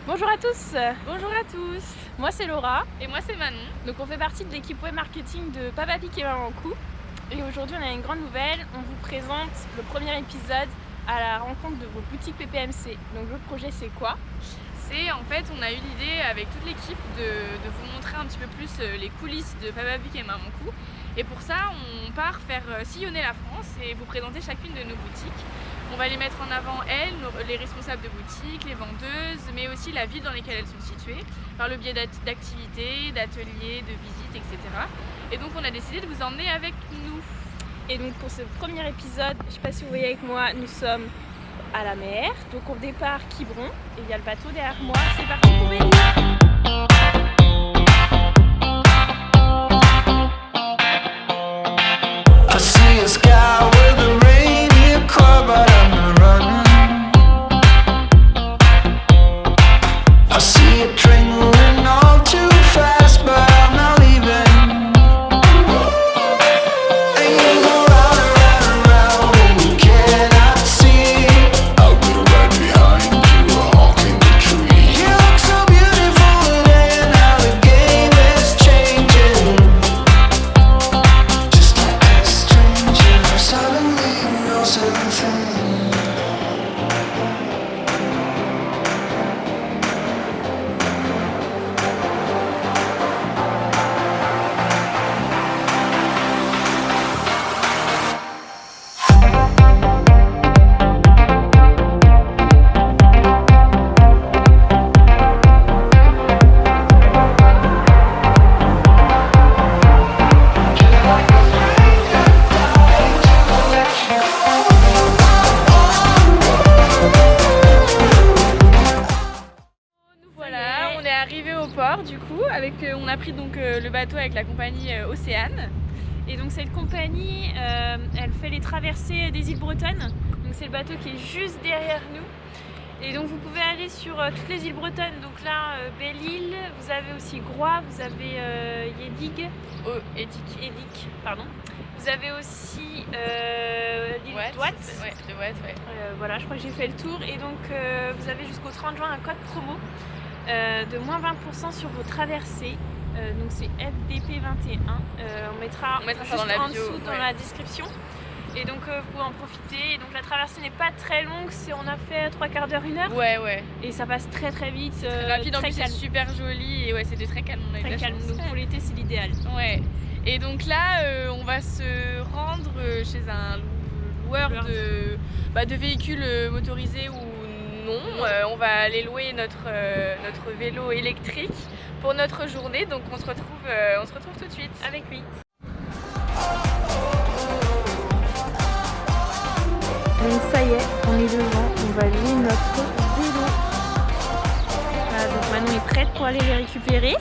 Bonjour à tous. Bonjour à tous. Moi c'est Laura. Et moi c'est Manon. Donc on fait partie de l'équipe web marketing de Papa Pig et Maman Cou. Et aujourd'hui on a une grande nouvelle, on vous présente le premier épisode à la rencontre de vos boutiques PPMC. Donc le projet c'est quoi? C'est en fait, on a eu l'idée avec toute l'équipe de vous montrer un petit peu plus les coulisses de Papa Pig et Maman Cou. Et pour ça on part faire sillonner la France et vous présenter chacune de nos boutiques. On va les mettre en avant, elles, les responsables de boutiques, les vendeuses, mais aussi la ville dans laquelle elles sont situées, par le biais d'activités, d'ateliers, de visites, etc. Et donc on a décidé de vous emmener avec nous. Et donc pour ce premier épisode, je ne sais pas si vous voyez avec moi, nous sommes à la mer. Donc au départ Quiberon, et il y a le bateau derrière moi. C'est parti pour Bélier. Du coup, on a pris donc le bateau avec la compagnie Océane. Et donc cette compagnie, elle fait les traversées des îles bretonnes. Donc c'est le bateau qui est juste derrière nous. Et donc vous pouvez aller sur toutes les îles bretonnes. Donc là, Belle-Île, vous avez aussi Groix, vous avez Yedig, Edic, pardon. Vous avez aussi l'île de Ouat. Ouais, de Ouat, ouais. Voilà, je crois que j'ai fait le tour. Et donc vous avez jusqu'au 30 juin un code promo. De moins 20% sur vos traversées, donc c'est FDP21, on mettra ça dans la en bio, dessous dans la description, et donc vous pouvez en profiter. Et donc la traversée n'est pas très longue, on a fait 3/4 d'heure, 1 heure, ouais, et ça passe très vite, très rapide, en plus c'est super joli, et ouais, c'était très calme, on a eu de la calme, chance. donc pour l'été c'est l'idéal. Ouais, et donc là on va se rendre chez un loueur de véhicules motorisés ou non, on va aller louer notre vélo électrique pour notre journée, donc on se retrouve tout de suite avec lui. Donc ça y est, on est devant, on va louer notre vélo. Voilà, donc Manon est prête pour aller les récupérer.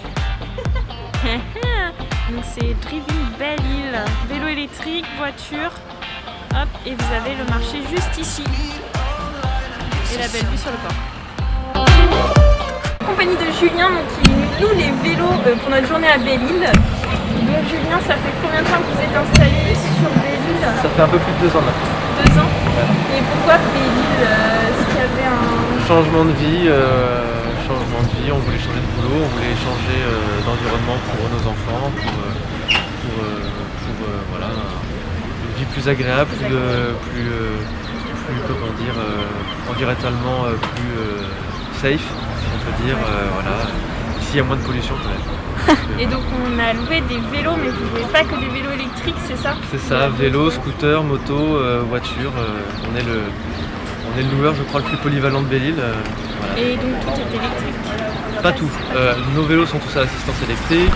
Donc c'est Driving Belle-Île, vélo électrique, voiture, hop, et vous avez le marché juste ici. Et la belle vue sur le port. Compagnie de Julien, donc, qui loue les vélos pour notre journée à Belle-Île. Donc Julien, ça fait combien de temps que vous êtes installé sur Belle-Île? Ça fait un peu plus de 2 ans maintenant. 2 ans? Ouais. Et pourquoi Belle-Île? Est-ce qu'il y avait un changement de vie, on voulait changer de boulot, on voulait changer d'environnement pour nos enfants, pour voilà, une vie plus agréable, plus comment dire, environnementalement plus safe, si on peut dire, voilà. Ici il y a moins de pollution quand même. Et donc on a loué des vélos, mais vous ne louez pas que des vélos électriques, c'est ça? C'est ça, vélo, scooter, moto, voiture, on est le loueur je crois le plus polyvalent de Belle-Île. Voilà. Et donc tout est électrique? Pas tout, nos vélos sont tous à assistance électrique.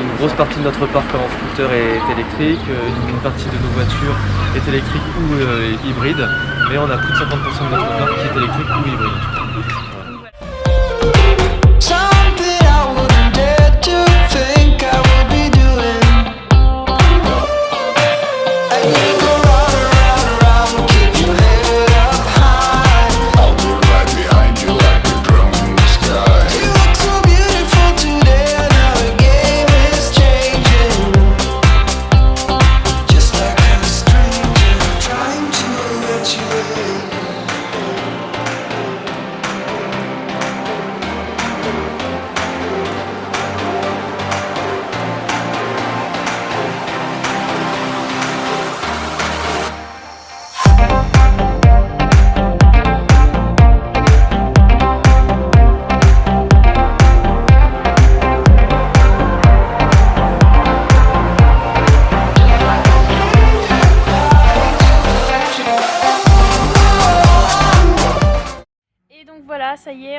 Une grosse partie de notre parc en scooter est électrique, une partie de nos voitures est électrique ou hybride, mais on a plus de 50% de notre parc qui est électrique ou hybride.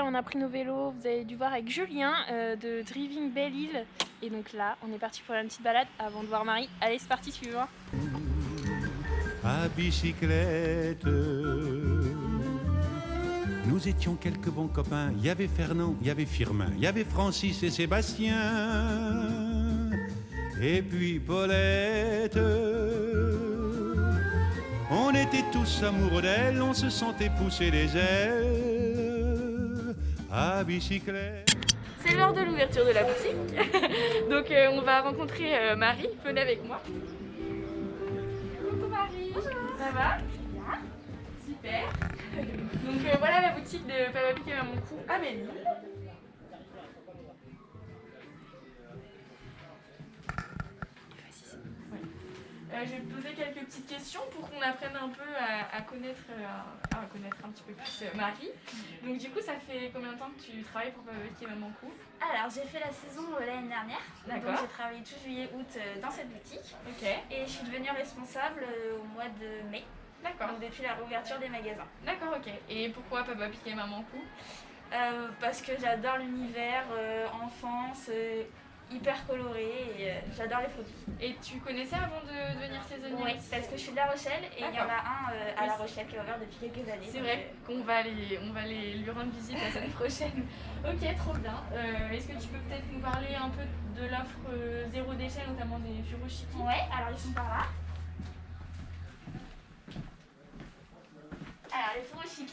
on a pris nos vélos, vous avez dû voir avec Julien de Driving Belle-Île. Et donc là, on est parti pour une petite balade avant de voir Marie. Allez, c'est parti, suivez-moi. À bicyclette, nous étions quelques bons copains. Il y avait Fernand, il y avait Firmin, il y avait Francis et Sébastien. Et puis Paulette. On était tous amoureux d'elle, on se sentait pousser les ailes à bicyclette. C'est l'heure de l'ouverture de la boutique. Donc on va rencontrer Marie, venez avec moi. Coucou Marie. Bonjour. Ça va? Bien. Super. Donc voilà la boutique de Papa Pig et Maman Cou à Belle-Île. Je vais te poser quelques petites questions pour qu'on apprenne un peu à connaître un petit peu plus Marie. Donc du coup, ça fait combien de temps que tu travailles pour Papa Pig et Maman Cou? Alors, j'ai fait la saison l'année dernière. D'accord. Donc, j'ai travaillé tout juillet-août dans cette boutique. Ok. Et je suis devenue responsable au mois de mai. D'accord. Donc, depuis la réouverture des magasins. D'accord, ok. Et pourquoi Papa Pig et Maman Cou? Parce que j'adore l'univers enfance, hyper coloré et j'adore les produits. Et tu connaissais avant de devenir saisonnier? Oui, parce que je suis de La Rochelle et il y en D'accord. a un à La Rochelle qui est ouvert depuis quelques années. C'est donc, vrai qu'on va aller lui rendre visite la semaine prochaine. Ok, trop bien. Est-ce que tu peux peut-être nous parler un peu de l'offre zéro déchet, notamment des furoshiki? Ouais, alors ils sont par là. Alors les furoshiki,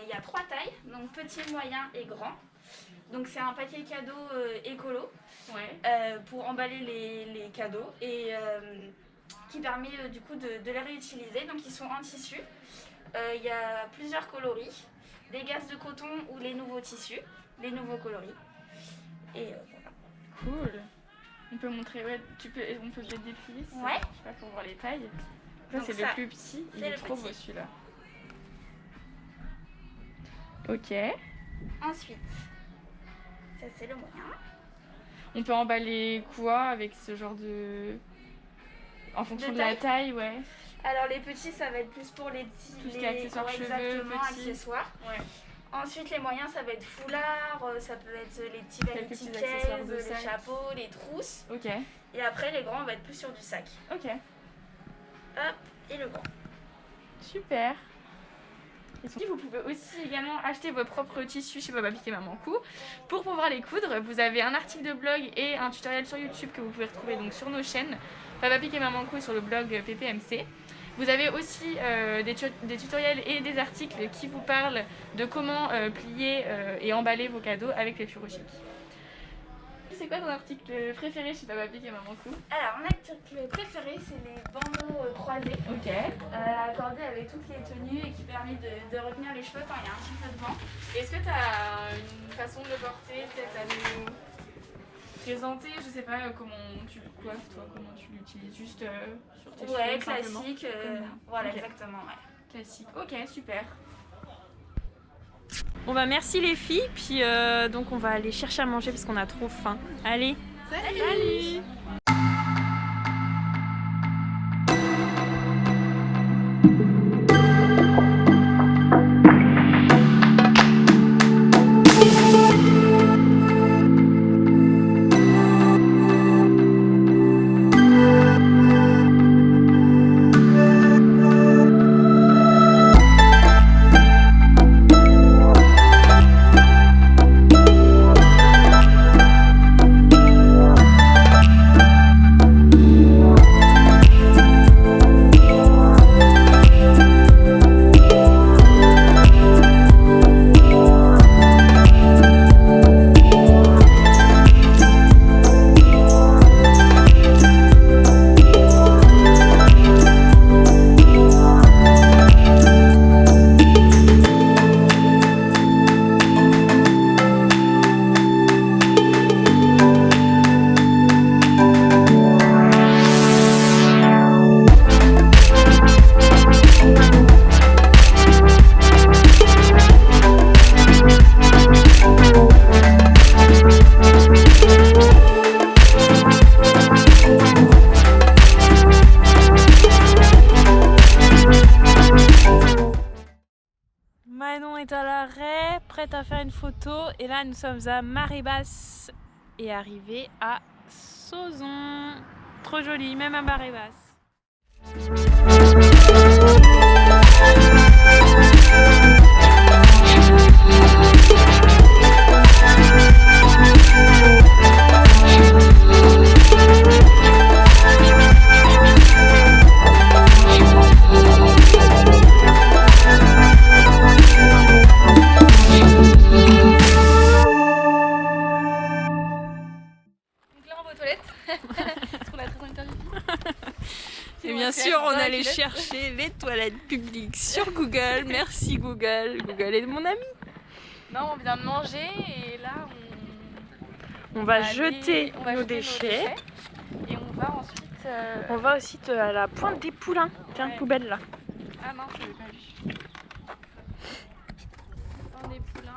il y a 3 tailles, donc petit, moyen et grand. Donc c'est un paquet cadeau écolo Ouais. pour emballer les cadeaux et qui permet du coup de les réutiliser. Donc ils sont en tissu. Il y a plusieurs coloris, des gasses de coton ou les nouveaux tissus, les nouveaux coloris. Et voilà. Cool. On peut montrer, ouais, on peut peut-être déplier. Ouais. Je sais pas pour voir les tailles. Ça Donc c'est ça, le plus petit. Il c'est est le trop petit. beau celui-là. Ok. Ensuite, ça c'est le moyen. On peut emballer quoi avec ce genre de... En fonction De de la taille taille, ouais. Alors les petits, ça va être plus pour les petits. Tout ce qui est accessoires cheveux, exactement, petits. accessoires. Ouais. Ensuite, les moyens, ça va être foulard, ça peut être les petits Quelques vanity petits accessoires cases, de les sac. chapeaux, les trousses. Ok. Et après, les grands, on va être plus sur du sac. Ok. Hop, et le grand. Super. Et vous pouvez aussi également acheter vos propres tissus chez Papa Pig et Maman Cou. Pour pouvoir les coudre, vous avez un article de blog et un tutoriel sur YouTube que vous pouvez retrouver donc sur nos chaînes Papa Pig et Maman Cou et sur le blog PPMC. Vous avez aussi des tutoriels et des articles qui vous parlent de comment plier et emballer vos cadeaux avec les furoshiki. C'est quoi ton article préféré chez Papa Pig et Maman Cou? Alors, mon article préféré, c'est les bandeaux croisés. Ok. Accordés avec toutes les tenues et qui permet de retenir les cheveux quand il y a un petit peu de vent. Est-ce que tu as une façon de le porter, peut-être à nous présenter? Je sais pas comment tu le coiffes, toi, comment tu l'utilises, juste sur tes Ouais, cheveux simplement. classique. Comme- Voilà, Ok. exactement. Ouais. Classique. Ok, super. Bon bah merci les filles, puis donc on va aller chercher à manger parce qu'on a trop faim. Allez. Salut. s'apprête à faire une photo et là nous sommes à marée basse et arrivés à Sauzon. Trop joli, même à marée basse. Et bien sûr, on allait chercher les toilettes publiques sur Google. Merci Google. Google est mon ami. Non, on vient de manger et là On va jeter nos déchets. Et on va ensuite... On va aussi à la pointe des Poulains. Tiens, Ouais. poubelle là. Ah non, je l'ai pas vu. Dans des poulains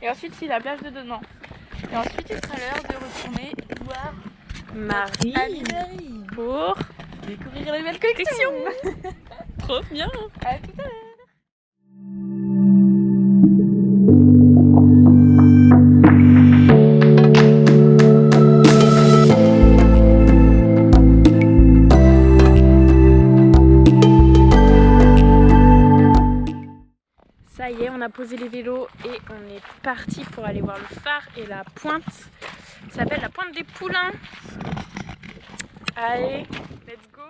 et ensuite c'est la plage de dedans. Et ensuite il sera l'heure de retourner voir Marie pour découvrir la nouvelle collection. trop bien. À tout à l'heure. Ça y est, on a posé les vélos et on est parti pour aller voir le phare et la pointe. Ça s'appelle la pointe des Poulains. Allez, let's go.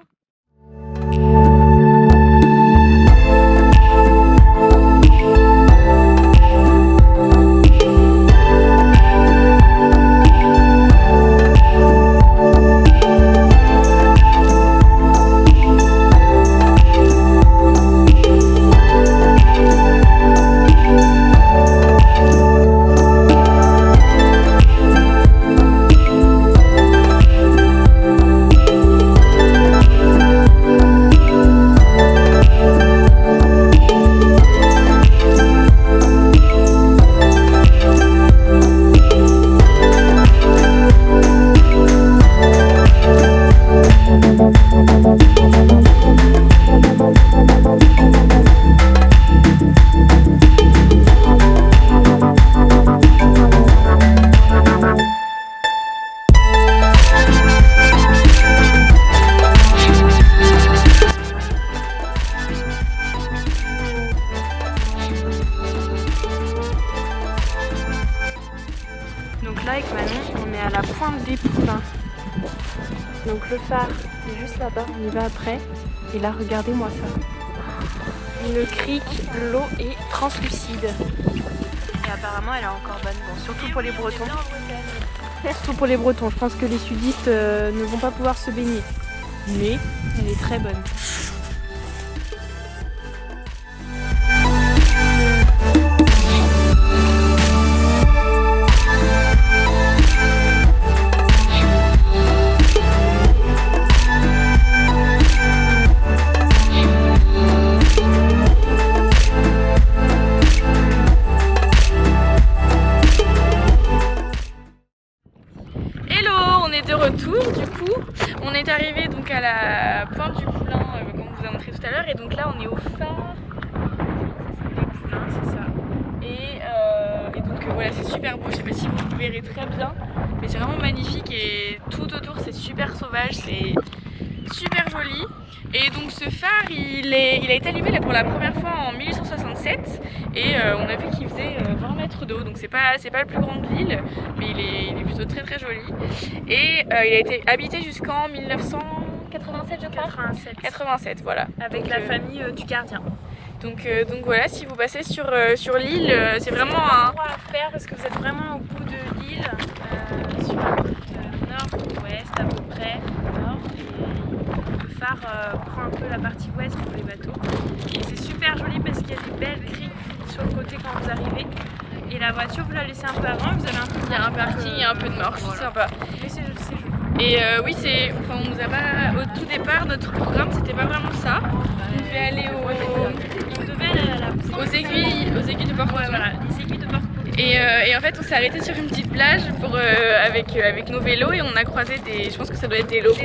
Donc là avec Manon, on est à la pointe des Poulains. Donc le phare est juste là-bas, on y va après. Et là, regardez-moi ça. Une crique, l'eau est translucide. Et apparemment, elle est encore bonne. Bon, surtout pour les Bretons. Surtout pour les Bretons. Je pense que les sudistes ne vont pas pouvoir se baigner. Mais elle est très bonne. De retour du coup, on est arrivé donc à la pointe du Poulain comme on vous a montré tout à l'heure et donc là on est au phare des Poulains, c'est ça. Et donc voilà, c'est super beau, je sais pas si vous verrez très bien, mais c'est vraiment magnifique et tout autour c'est super sauvage, c'est super joli. Et donc ce phare il a été allumé là pour la première fois en 1867 et on a vu qu'il faisait 20 mètres d'eau, donc c'est pas le plus grand de l'île, mais il est plutôt très très joli. Et il a été habité jusqu'en 1987 je crois. 87 voilà. Avec la famille du gardien. Donc voilà, si vous passez sur l'île, c'est vraiment un endroit à faire parce que vous êtes vraiment au bout de l'île, sur la côte nord-ouest à peu près, nord. Et le phare prend un peu la partie ouest pour les bateaux. Et c'est super joli parce qu'il y a des belles criques sur le côté quand vous arrivez. Et la voiture, vous la laissez un peu avant, vous avez un peu de il y a un parking, il y a un peu de marche, voilà. c'est sympa. Mais c'est joli. Et oui, on nous a pas, au tout départ, notre programme c'était pas vraiment ça. On devait aller aux aiguilles de Porte-Coton. Ouais, voilà, les aiguilles de Porte-Coton. Et en fait, on s'est arrêté sur une petite plage avec nos vélos et on a croisé je pense que ça doit être des locaux,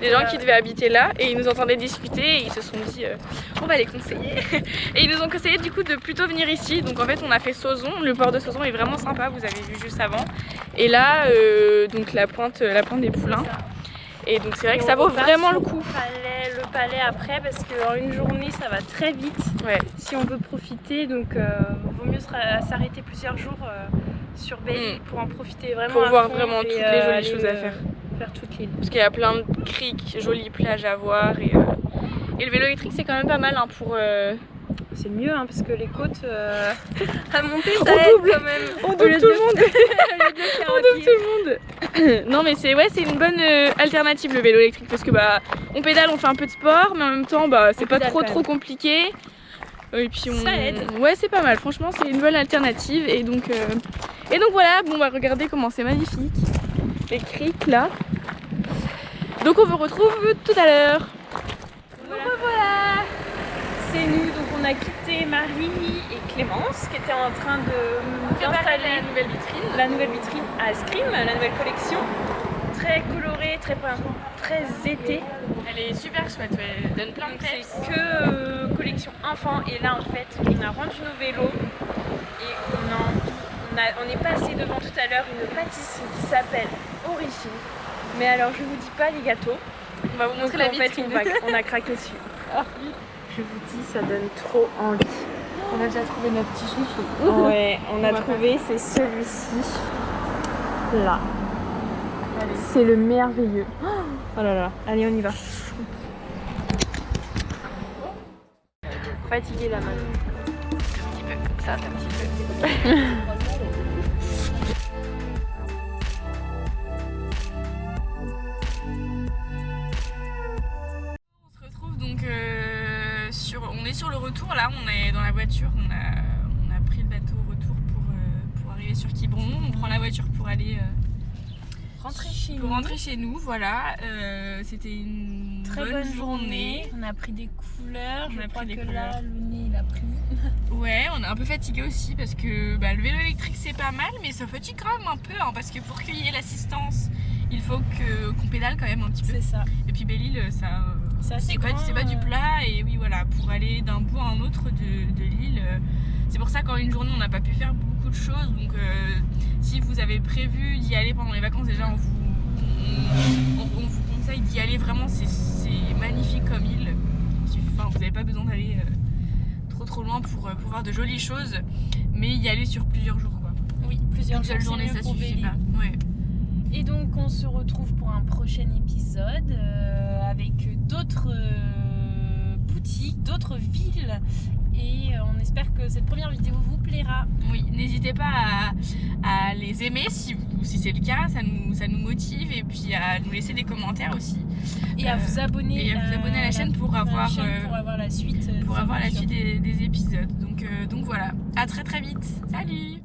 des gens qui devaient habiter là et ils nous entendaient discuter et ils se sont dit on va les conseiller. Et ils nous ont conseillé du coup de plutôt venir ici. Donc en fait, on a fait Sauzon. Le port de Sauzon est vraiment sympa, vous avez vu juste avant. Et là, donc la pointe des Poulains. Et donc c'est vrai que ça vaut vraiment le coup. Le palais après parce qu'en une journée ça va très vite si on veut profiter, donc vaut mieux s'arrêter plusieurs jours sur Belle-Île pour en profiter vraiment. Pour voir fond vraiment toutes les jolies choses à faire. Faire toute l'île. Parce qu'il y a plein de criques, jolies plages à voir et le vélo électrique c'est quand même pas mal hein, pour... C'est mieux hein, parce que les côtes à monter ça on aide double, quand même. On double tout le monde. On double tout le monde. Non mais c'est une bonne alternative le vélo électrique parce que on pédale, on fait un peu de sport mais en même temps c'est pas trop compliqué. Et puis ça aide. Ouais c'est pas mal, franchement c'est une bonne alternative et donc voilà, regardez comment c'est magnifique. Les criques là. Donc on vous retrouve tout à l'heure. Voilà. C'est nous, donc on a quitté Marie et Clémence qui étaient en train d'installer la nouvelle vitrine à Scream, la nouvelle collection. Très colorée, très été. Elle est super chouette, elle donne plein de peps. C'est que collection enfant et là en fait on a rendu nos vélos et on est passé devant tout à l'heure une pâtisserie qui s'appelle Origine. Mais alors je vous dis pas les gâteaux. On va vous montrer la vitrine. On a craqué dessus. Je vous dis, ça donne trop envie. On a déjà trouvé notre petit chouchou. Ouais, on a trouvé, c'est celui-ci. Là. C'est le merveilleux. Oh là là, allez, on y va. Fatiguée la main. Un petit peu, ça, un petit peu. On est sur le retour là, on est dans la voiture, on a pris le bateau au retour pour arriver sur Quiberon. On prend la voiture pour aller rentrer chez nous, voilà. C'était une très bonne journée. On a pris des couleurs, je crois que là, Louni il a pris. Ouais, on est un peu fatigué aussi parce que le vélo électrique c'est pas mal, mais ça fatigue quand même un peu hein, parce que pour qu'il y ait l'assistance, il faut qu'on pédale quand même un petit peu. C'est ça. Et puis Belle-Île, c'est pas du plat et oui voilà, pour aller d'un bout à un autre de l'île, c'est pour ça qu'en une journée on n'a pas pu faire beaucoup de choses. Donc si vous avez prévu d'y aller pendant les vacances, déjà on vous conseille d'y aller vraiment, c'est magnifique comme île. Enfin, vous n'avez pas besoin d'aller trop loin pour voir de jolies choses, mais y aller sur plusieurs jours quoi. Oui, plusieurs journées ça suffit pas. Ouais. Et donc on se retrouve pour un prochain épisode avec d'autres boutiques, d'autres villes et on espère que cette première vidéo vous plaira. Oui, n'hésitez pas à les aimer si c'est le cas, ça nous motive et puis à nous laisser des commentaires aussi. Et à vous abonner, à la chaîne pour avoir la suite, la suite des épisodes. Donc voilà, à très vite. Salut!